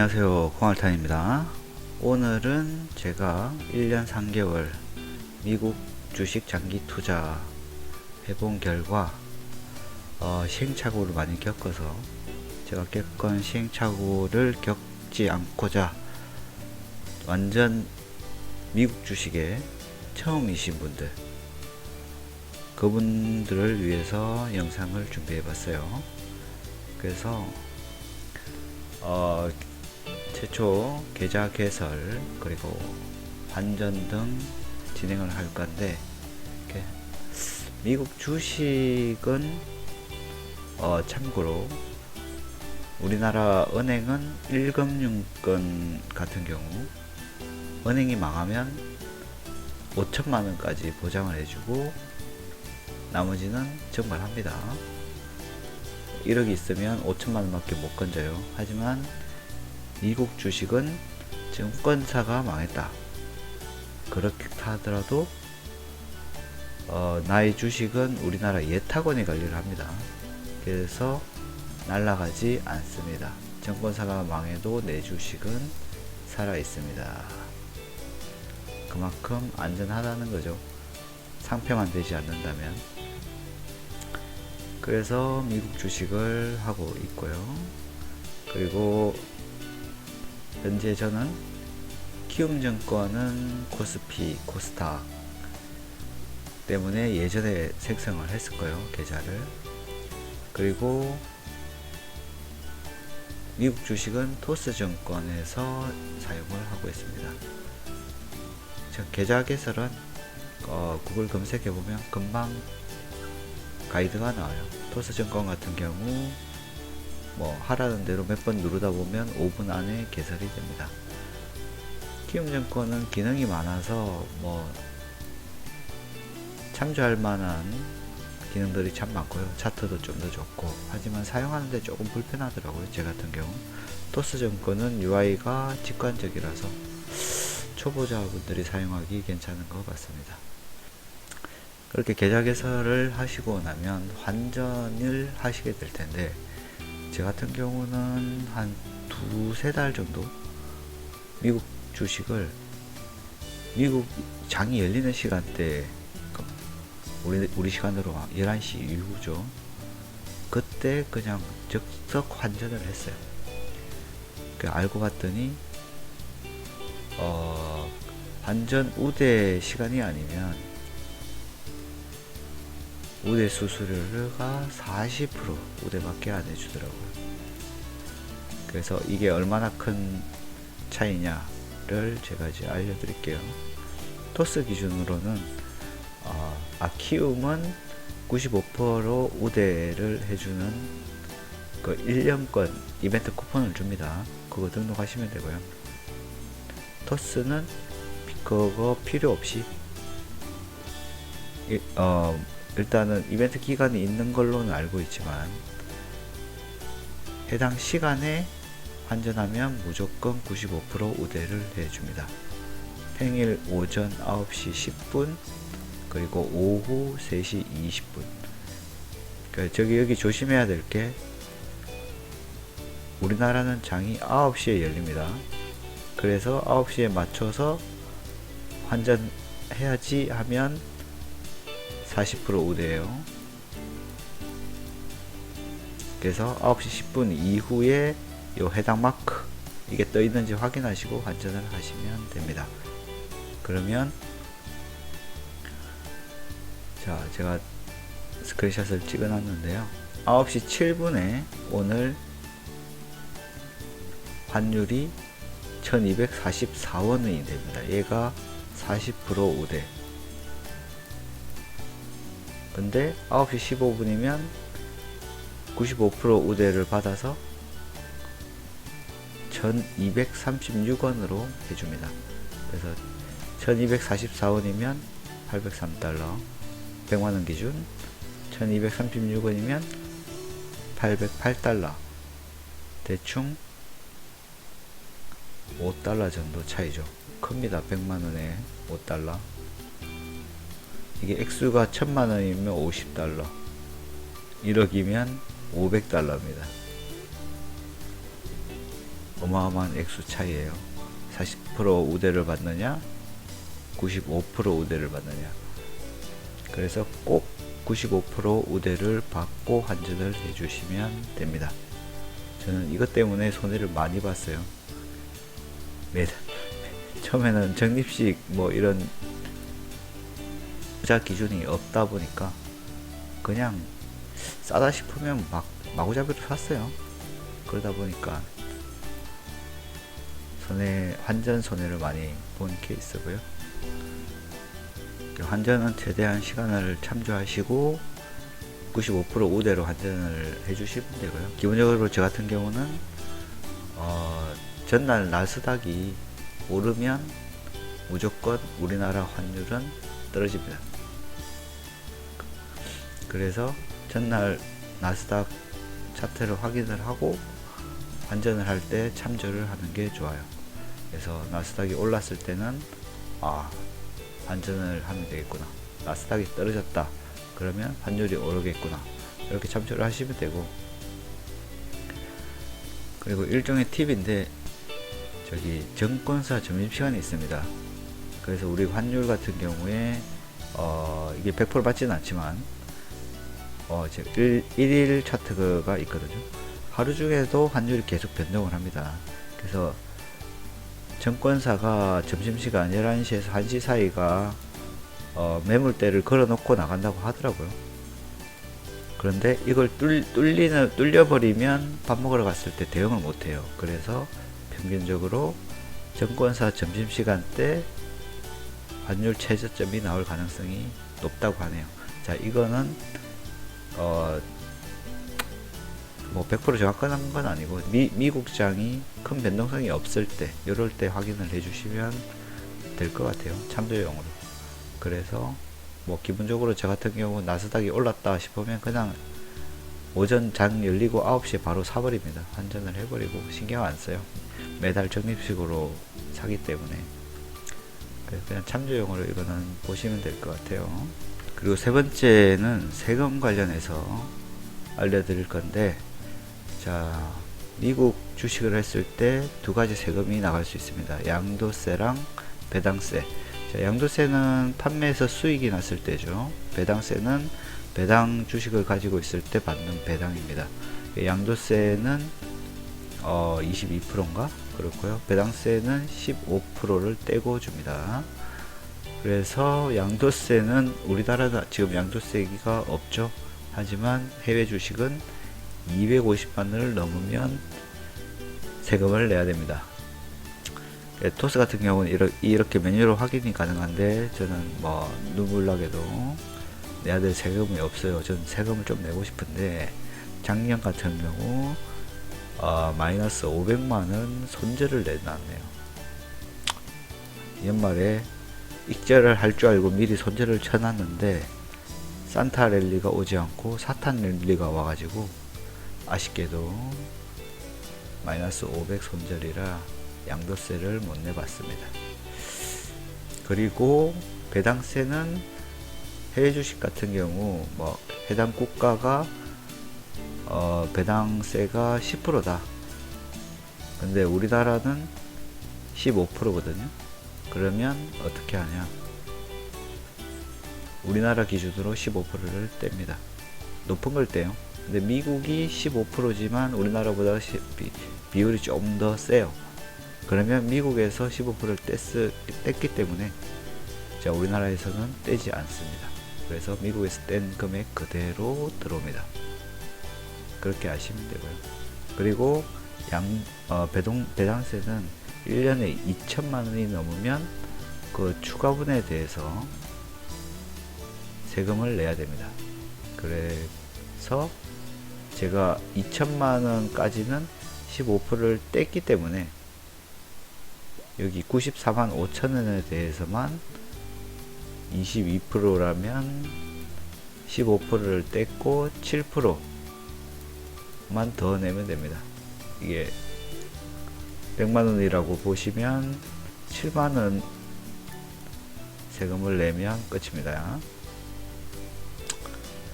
안녕하세요, 콩알탄입니다. 오늘은 제가 1년 3개월 미국 주식 장기 투자 해본 결과 시행착오를 많이 겪어서 제가 겪은 시행착오를 겪지 않고자 완전 미국 주식에 처음이신 분들, 그분들을 위해서 영상을 준비해 봤어요. 그래서 최초 계좌 개설 그리고 환전 등 진행을 할 건데, 미국 주식은 참고로 우리나라 은행은 1금융권 같은 경우 은행이 망하면 5천만원까지 보장을 해주고 나머지는 정발합니다. 1억이 있으면 5천만원 밖에 못 건져요. 하지만 미국 주식은 증권사가 망했다, 그렇게 하더라도 나의 주식은 우리나라 예탁원이 관리를 합니다. 그래서 날아가지 않습니다. 증권사가 망해도 내 주식은 살아 있습니다. 그만큼 안전하다는 거죠, 상표만 되지 않는다면. 그래서 미국 주식을 하고 있고요. 그리고 현재 저는 키움증권은 코스피, 코스닥 때문에 예전에 생성을 했을 거예요, 계좌를. 그리고 미국 주식은 토스증권에서 사용을 하고 있습니다. 계좌 개설은 구글 검색해보면 금방 가이드가 나와요. 토스증권 같은 경우 하라는 대로 몇 번 누르다 보면 5분 안에 개설이 됩니다. 키움증권은 기능이 많아서 참조할 만한 기능들이 참 많고요. 차트도 좀 더 좋고, 하지만 사용하는데 조금 불편하더라고요, 제 같은 경우. 토스증권은 UI가 직관적이라서 초보자분들이 사용하기 괜찮은 것 같습니다. 그렇게 계좌 개설을 하시고 나면 환전을 하시게 될 텐데, 제 같은 경우는 한 두세 달 정도 미국 주식을, 미국 장이 열리는 시간대, 우리 시간으로 11시 이후죠. 그때 그냥 즉석 환전을 했어요. 알고 봤더니 환전 우대 시간이 아니면 우대 수수료가 40% 우대밖에 안 해주더라고요. 그래서 이게 얼마나 큰 차이냐를 제가 이제 알려드릴게요. 토스 기준으로는 키움은 95% 우대를 해주는 그 1년권 이벤트 쿠폰을 줍니다. 그거 등록하시면 되고요. 토스는 그거 필요 없이 일단은 이벤트 기간이 있는 걸로는 알고 있지만 해당 시간에 환전하면 무조건 95% 우대를 해줍니다. 평일 오전 9시 10분 그리고 오후 3시 20분. 여기 조심해야 될 게, 우리나라는 장이 9시에 열립니다. 그래서 9시에 맞춰서 환전해야지 하면 40% 우대예요. 그래서 9시 10분 이후에 요 해당 마크 이게 떠 있는지 확인하시고 환전을 하시면 됩니다. 그러면 제가 스크린샷을 찍어 놨는데요. 9시 7분에 오늘 환율이 1244원이 됩니다. 얘가 40% 우대. 근데 9시 15분이면 95% 우대를 받아서 1236원으로 해줍니다. 그래서 1244원이면 803달러, 100만원 기준 1236원이면 808달러, 대충 5달러 정도 차이죠. 큽니다. 100만원에 5달러. 이게 액수가 1000만원이면 50달러, 1억이면 500달러입니다. 어마어마한 액수 차이예요. 40% 우대를 받느냐 95% 우대를 받느냐. 그래서 꼭 95% 우대를 받고 환전을 해주시면 됩니다. 저는 이것 때문에 손해를 많이 봤어요. 매달 처음에는 적립식 뭐 이런 투자 기준이 없다 보니까 그냥 싸다 싶으면 막 마구잡이로 샀어요. 그러다 보니까 환전 손해를 많이 본 케이스고요. 환전은 최대한 시간을 참조하시고 95% 우대로 환전을 해주시면 되고요. 기본적으로 저 같은 경우는 전날 나스닥이 오르면 무조건 우리나라 환율은 떨어집니다. 그래서 전날 나스닥 차트를 확인을 하고 환전을 할 때 참조를 하는 게 좋아요. 그래서 나스닥이 올랐을 때는 환전을 하면 되겠구나. 나스닥이 떨어졌다 그러면 환율이 오르겠구나, 이렇게 참조를 하시면 되고. 그리고 일종의 팁인데 저기 증권사 점심시간이 있습니다. 그래서 우리 환율 같은 경우에 이게 100% 맞지는 않지만 1일 차트가 있거든요. 하루 중에도 환율이 계속 변동을 합니다. 그래서 증권사가 점심시간 11시에서 1시 사이가 매물대를 걸어놓고 나간다고 하더라고요. 그런데 이걸 뚫려버리면 밥 먹으러 갔을 때 대응을 못해요. 그래서 평균적으로 증권사 점심시간 때 환율 최저점이 나올 가능성이 높다고 하네요. 자, 이거는 뭐 100% 정확한 건 아니고 미국장이 큰 변동성이 없을 때, 이럴 때 확인을 해주시면 될 것 같아요. 참조용으로. 그래서 뭐 기본적으로 저 같은 경우 나스닥이 올랐다 싶으면 그냥 오전 장 열리고 9시에 바로 사버립니다. 환전을 해버리고 신경 안 써요. 매달 적립식으로 사기 때문에. 그래서 그냥 참조용으로 이거는 보시면 될 것 같아요. 그리고 세 번째는 세금 관련해서 알려드릴 건데, 자, 미국 주식을 했을 때 두 가지 세금이 나갈 수 있습니다. 양도세랑 배당세. 자, 양도세는 판매에서 수익이 났을 때죠. 배당세는 배당 주식을 가지고 있을 때 받는 배당입니다. 양도세는 22%인가 그렇고요. 배당세는 15%를 떼고 줍니다. 그래서 양도세는 우리나라가 지금 양도세가 없죠. 하지만 해외 주식은 250만원을 넘으면 세금을 내야 됩니다. 토스 같은 경우는 이렇게 메뉴로 확인이 가능한데, 저는 뭐 눈물나게도 내야 될 세금이 없어요. 저는 세금을 좀 내고 싶은데, 작년 같은 경우 마이너스 500만원 손절을 내놨네요. 연말에 익절을 할 줄 알고 미리 손절을 쳐놨는데 산타 랠리가 오지 않고 사탄 랠리가 와가지고 아쉽게도 마이너스 500 손절이라 양도세를 못 내봤습니다. 그리고 배당세는 해외 주식 같은 경우 뭐 해당 국가가 배당세가 10%다. 근데 우리나라는 15%거든요. 그러면 어떻게 하냐? 우리나라 기준으로 15%를 뗍니다. 높은 걸 떼요. 근데 미국이 15%지만 우리나라보다 비율이 좀 더 세요. 그러면 미국에서 15%를 뗐기 때문에 자, 우리나라에서는 떼지 않습니다. 그래서 미국에서 뗀 금액 그대로 들어옵니다. 그렇게 아시면 되고요. 그리고 배당세는 1년에 2천만원이 넘으면 그 추가분에 대해서 세금을 내야 됩니다. 그래서 제가 2천만원까지는 15%를 뗐기 때문에 여기 94만 5천원에 대해서만 22%라면 15%를 뗐고 7%만 더 내면 됩니다. 이게 100만원이라고 보시면 7만원 세금을 내면 끝입니다.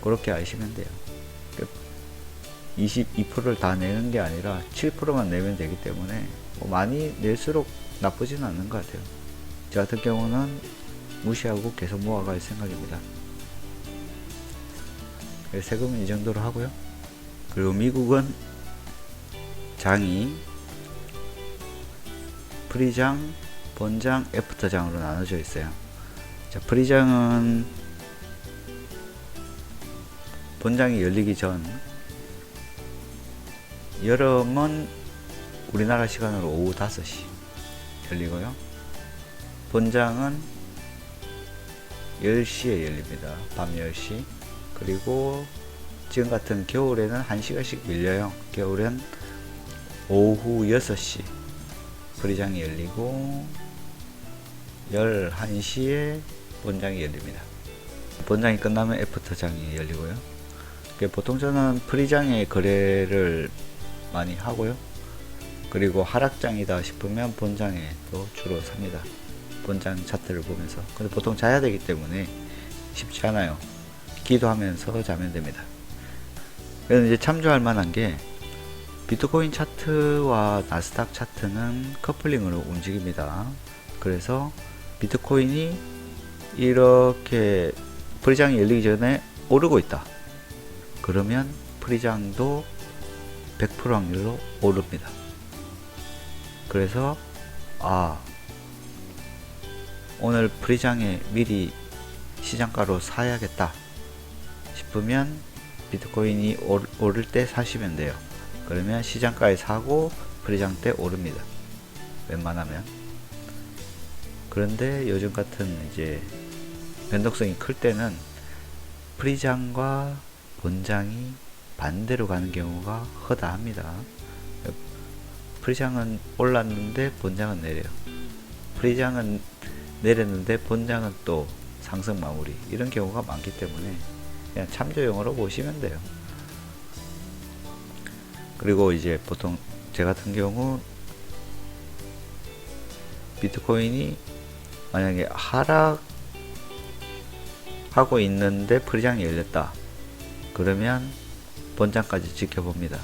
그렇게 아시면 돼요. 22%를 다 내는 게 아니라 7%만 내면 되기 때문에 뭐 많이 낼수록 나쁘지는 않는 것 같아요. 저 같은 경우는 무시하고 계속 모아갈 생각입니다. 세금은 이 정도로 하고요. 그리고 미국은 장이 프리장, 본장, 애프터장으로 나눠져 있어요. 자, 프리장은 본장이 열리기 전, 여름은 우리나라 시간으로 오후 5시 열리고요. 본장은 10시에 열립니다. 밤 10시. 그리고 지금 같은 겨울에는 1시간씩 밀려요. 겨울엔 오후 6시 프리장이 열리고 11시에 본장이 열립니다. 본장이 끝나면 애프터장이 열리고요. 보통 저는 프리장에 거래를 많이 하고요. 그리고 하락장이다 싶으면 본장에 또 주로 삽니다. 본장 차트를 보면서. 근데 보통 자야 되기 때문에 쉽지 않아요. 기도하면서 자면 됩니다. 그래서 이제 참조할 만한 게 비트코인 차트와 나스닥 차트는 커플링으로 움직입니다. 그래서 비트코인이 이렇게 프리장이 열리기 전에 오르고 있다. 그러면 프리장도 100% 확률로 오릅니다. 그래서 오늘 프리장에 미리 시장가로 사야겠다 싶으면 비트코인이 오를 때 사시면 돼요. 그러면 시장가에 사고 프리장 때 오릅니다. 웬만하면. 그런데 요즘 같은 이제 변동성이 클 때는 프리장과 본장이 반대로 가는 경우가 허다합니다. 프리장은 올랐는데 본장은 내려요. 프리장은 내렸는데 본장은 또 상승 마무리, 이런 경우가 많기 때문에 그냥 참조용으로 보시면 돼요. 그리고 이제 보통 제 같은 경우 비트코인이 만약에 하락하고 있는데 프리장이 열렸다. 그러면 본장까지 지켜봅니다.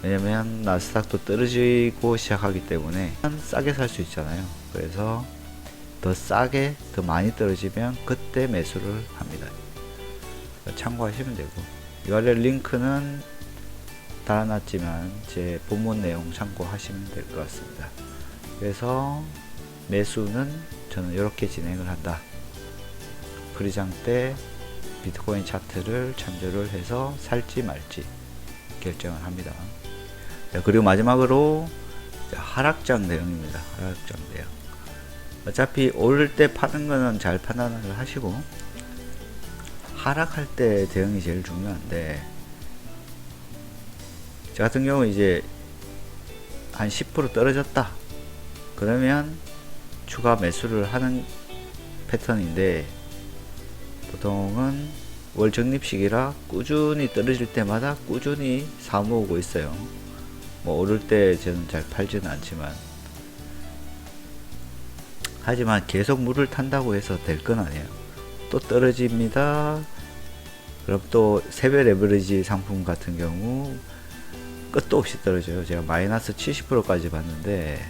왜냐면 나스닥도 떨어지고 시작하기 때문에 싸게 살 수 있잖아요. 그래서 더 싸게, 더 많이 떨어지면 그때 매수를 합니다. 참고하시면 되고, 이 아래 링크는 달아놨지만 제 본문 내용 참고하시면 될 것 같습니다. 그래서 매수는 저는 이렇게 진행을 한다. 프리장 때 비트코인 차트를 참조를 해서 살지 말지 결정을 합니다. 그리고 마지막으로 하락장 대응입니다. 하락장 대응. 어차피 오를 때 파는 거는 잘 판단을 하시고, 하락할 때 대응이 제일 중요한데, 저 같은 경우 이제 한 10% 떨어졌다. 그러면 추가 매수를 하는 패턴인데, 보통은 월 적립식이라 꾸준히 떨어질 때마다 꾸준히 사모으고 있어요. 뭐 오를 때 저는 잘 팔지는 않지만, 하지만 계속 물을 탄다고 해서 될 건 아니에요. 또 떨어집니다. 그럼 또 세배 레버리지 상품 같은 경우 끝도 없이 떨어져요. 제가 마이너스 70%까지 봤는데,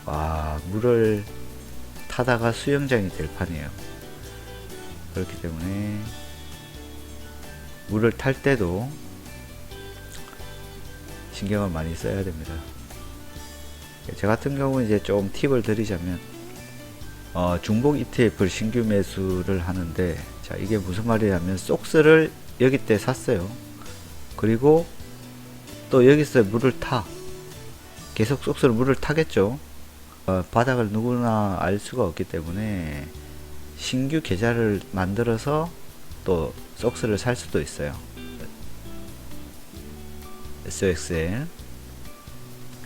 와, 물을 타다가 수영장이 될 판이에요. 그렇기 때문에 물을 탈 때도 신경을 많이 써야 됩니다. 저 같은 경우는 이제 좀 팁을 드리자면, 중복 ETF를 신규 매수를 하는데, 자, 이게 무슨 말이냐면, 속스를 여기 때 샀어요. 그리고 또 여기서 물을 계속 속스로 물을 타겠죠. 바닥을 누구나 알 수가 없기 때문에 신규 계좌를 만들어서 또 속스를 살 수도 있어요. SOXL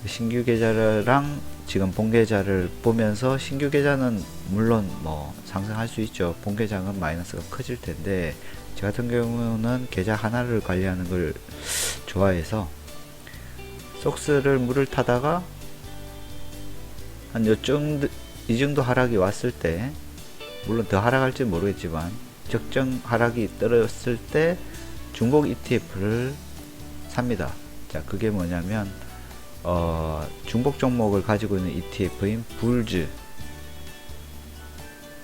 신규 계좌랑 지금 본 계좌를 보면서, 신규 계좌는 물론 뭐 상승할 수 있죠. 본 계좌는 마이너스가 커질 텐데, 저 같은 경우는 계좌 하나를 관리하는 걸 좋아해서 속스를 물을 타다가 한 이 정도 하락이 왔을 때, 물론 더 하락할지 모르겠지만 적정 하락이 떨어졌을 때 중복 ETF를 삽니다. 자, 그게 뭐냐면 중복 종목을 가지고 있는 ETF인 불즈,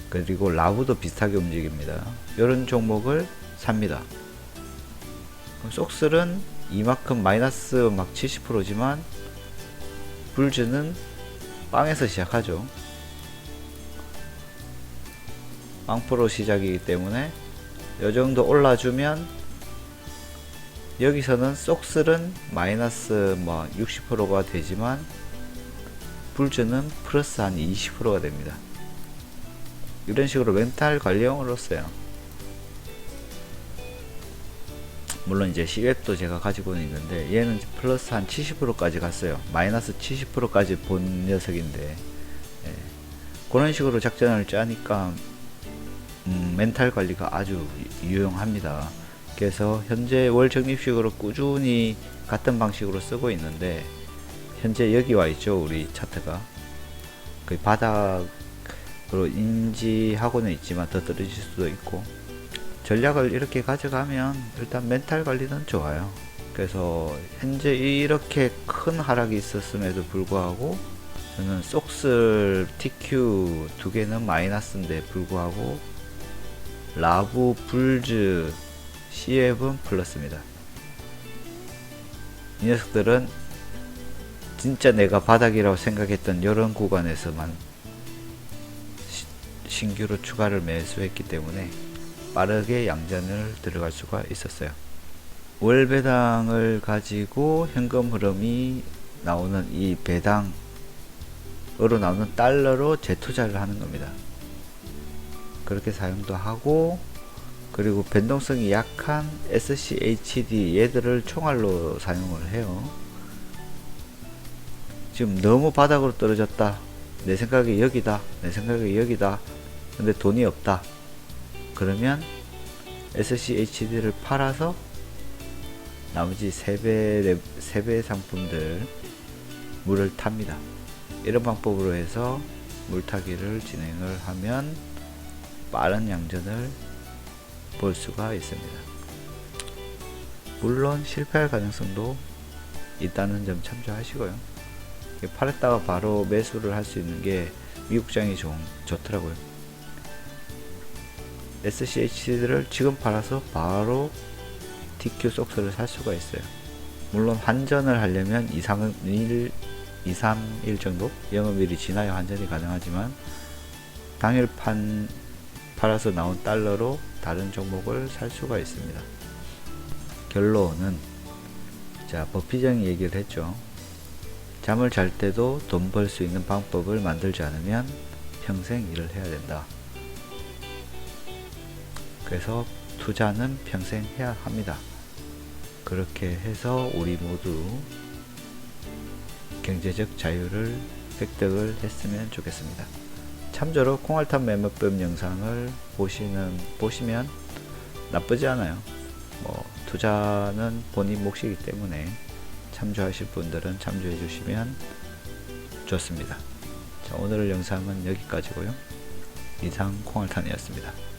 그리고 라브도 비슷하게 움직입니다. 이런 종목을 삽니다. 속슬은 이만큼 마이너스 막 70%지만 불즈는 빵에서 시작하죠. 빵프로 시작이기 때문에 이 정도 올라주면, 여기서는 속슬은 마이너스 뭐 60%가 되지만 불즈는 플러스 한 20%가 됩니다. 이런 식으로 멘탈 관리용으로 써요. 물론 이제 C웹도 제가 가지고는 있는데 얘는 플러스 한 70%까지 갔어요. 마이너스 70%까지 본 녀석인데, 예. 그런 식으로 작전을 짜니까 멘탈 관리가 아주 유용합니다. 그래서 현재 월 적립식으로 꾸준히 같은 방식으로 쓰고 있는데, 현재 여기 와 있죠. 우리 차트가 거의 바닥으로 인지하고는 있지만 더 떨어질 수도 있고, 전략을 이렇게 가져가면 일단 멘탈 관리는 좋아요. 그래서 현재 이렇게 큰 하락이 있었음에도 불구하고 저는 속슬 TQ 두 개는 마이너스인데 불구하고 라브, 불즈, C웹은 플러스입니다. 이 녀석들은 진짜 내가 바닥이라고 생각했던 이런 구간에서만 신규로 추가를 매수했기 때문에 빠르게 양전을 들어갈 수가 있었어요. 월 배당을 가지고 현금 흐름이 나오는 이 배당으로 나오는 달러로 재투자를 하는 겁니다. 그렇게 사용도 하고, 그리고 변동성이 약한 SCHD 얘들을 총알로 사용을 해요. 지금 너무 바닥으로 떨어졌다, 내 생각에 여기다, 내 생각에 여기다, 근데 돈이 없다, 그러면 SCHD를 팔아서 나머지 3배 상품들 물을 탑니다. 이런 방법으로 해서 물타기를 진행을 하면 빠른 양전을 볼 수가 있습니다. 물론 실패할 가능성도 있다는 점 참조하시고요. 팔았다가 바로 매수를 할 수 있는 게 미국장이 좋더라고요. SCHD를 지금 팔아서 바로 TQ 속스를 살 수가 있어요. 물론 환전을 하려면 2, 3일 정도 영업일이 지나야 환전이 가능하지만, 당일 팔아서 나온 달러로 다른 종목을 살 수가 있습니다. 결론은, 자, 버피정이 얘기를 했죠. 잠을 잘 때도 돈 벌 수 있는 방법을 만들지 않으면 평생 일을 해야 된다. 그래서 투자는 평생 해야 합니다. 그렇게 해서 우리 모두 경제적 자유를 획득을 했으면 좋겠습니다. 참조로 콩알탄 매매법 영상을 보시면 나쁘지 않아요. 투자는 본인 몫이기 때문에 참조하실 분들은 참조해 주시면 좋습니다. 자, 오늘 영상은 여기까지고요. 이상 콩알탄이었습니다.